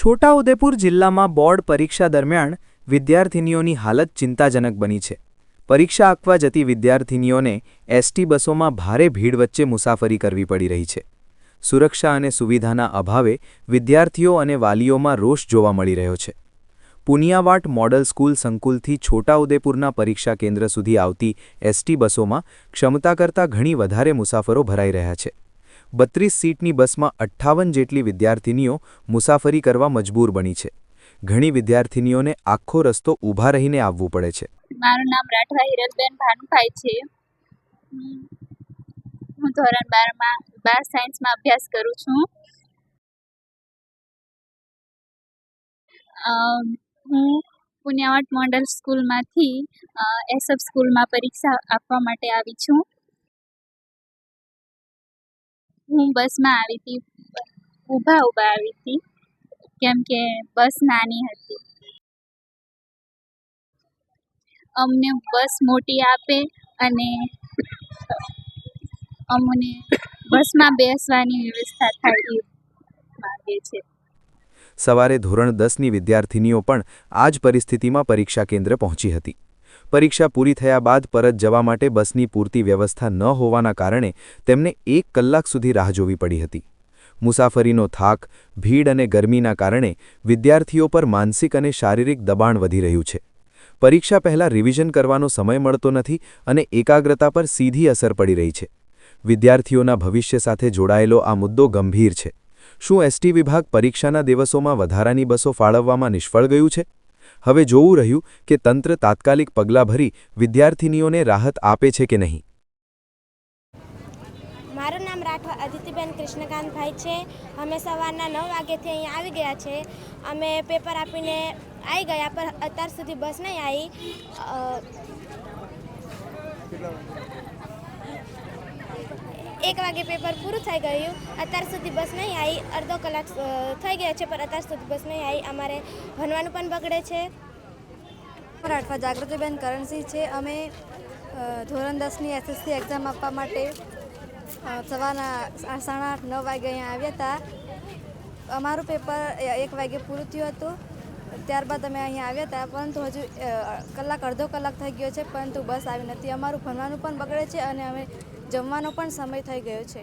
છોટાઉદેપુર જિલ્લામાં બોર્ડ પરીક્ષા દરમિયાન વિદ્યાર્થિનીઓની હાલત ચિંતાજનક બની છે। પરીક્ષા આપવા જતી વિદ્યાર્થિનીઓને એસટી બસોમાં ભારે ભીડ વચ્ચે મુસાફરી કરવી પડી રહી છે। સુરક્ષા અને સુવિધાના અભાવે વિદ્યાર્થીઓ અને વાલીઓમાં રોષ જોવા મળી રહ્યો છે। પુનિયાવાટ મોડલ સ્કૂલ સંકુલથી છોટાઉદેપુરના પરીક્ષા કેન્દ્ર સુધી આવતી એસટી બસોમાં ક્ષમતા કરતાં ઘણી વધારે મુસાફરો ભરાઈ રહ્યા છે। 32 સીટની બસમાં 58 જેટલી વિદ્યાર્થિનીઓ મુસાફરી કરવા મજબૂર બની છે। ઘણી વિદ્યાર્થિનીઓને આખો રસ્તો ઊભા રહીને આવવું પડે છે। મારું નામ રાઠવા હિરલબેન ભાનુભાઈ છે। હું ધોરણ 12 સાયન્સમાં અભ્યાસ કરું છું। હું પુનિયાવાટ મોડલ સ્કૂલમાંથી એસએફ સ્કૂલમાં પરીક્ષા આપવા માટે આવી છું। હું બસમાં આવી હતી, ઊભા આવી હતી, કેમ કે બસ નાની હતી। અમને બસ મોટી આપે અને અમને બસમાં બેસવાની વ્યવસ્થા થાય એ માંગે છે। સવારે ધોરણ 10ની વિદ્યાર્થિનીઓ પણ આ જ પરિસ્થિતિમાં પરીક્ષા કેન્દ્ર પહોંચી હતી। પરીક્ષા પૂરી થયા બાદ પરત જવા માટે બસની પૂરતી વ્યવસ્થા ન હોવાના કારણે તેમને 1 કલાક સુધી રાહ જોવી પડી હતી। મુસાફરીનો થાક, ભીડ અને ગરમીના કારણે વિદ્યાર્થીઓ પર માનસિક અને શારીરિક દબાણ વધી રહ્યું છે। પરીક્ષા પહેલાં રિવિઝન કરવાનો સમય મળતો નથી અને એકાગ્રતા પર સીધી અસર પડી રહી છે। વિદ્યાર્થીઓના ભવિષ્ય સાથે જોડાયેલો આ મુદ્દો ગંભીર છે। શું એસટી વિભાગ પરીક્ષાના દિવસોમાં વધારાની બસો ફાળવવામાં નિષ્ફળ ગયું છે? હવે જોવું રહ્યું કે તંત્ર તાત્કાલિક પગલાં ભરી વિદ્યાર્થિનીઓને રાહત આપે છે કે નહીં। મારું નામ રાઠવા અદિતિબેન કૃષ્ણકાંતભાઈ છે। અમે સવારના 9 વાગ્યાથી અહીંયા આવી ગયા છે। અમે પેપર આપીને આવી ગયા, પણ અત્યાર સુધી બસ નહીં આવી। 1 વાગે પેપર પૂરું થઈ ગયું, અત્યાર સુધી બસ નહીં આવી। અડધો કલાક થઈ ગયા છે, પણ અત્યાર સુધી બસ નહીં આવી। અમારે ભણવાનું પણ બગડે છે। રાઠવા જાગૃતિબેન કરણસિંહ છે। અમે ધોરણ 10ની એસએસસી એક્ઝામ આપવા માટે સવારના 8:30-9 વાગે અહીંયા આવ્યા હતા। અમારું પેપર 1 વાગે પૂરું થયું હતું, ત્યારબાદ અમે અહીંયા આવ્યા હતા, પરંતુ હજુ અડધો કલાક થઈ ગયો છે, પરંતુ બસ આવી નથી। અમારું ભણવાનું પણ બગડે છે અને અમે જમવાનો પણ સમય થઈ ગયો છે।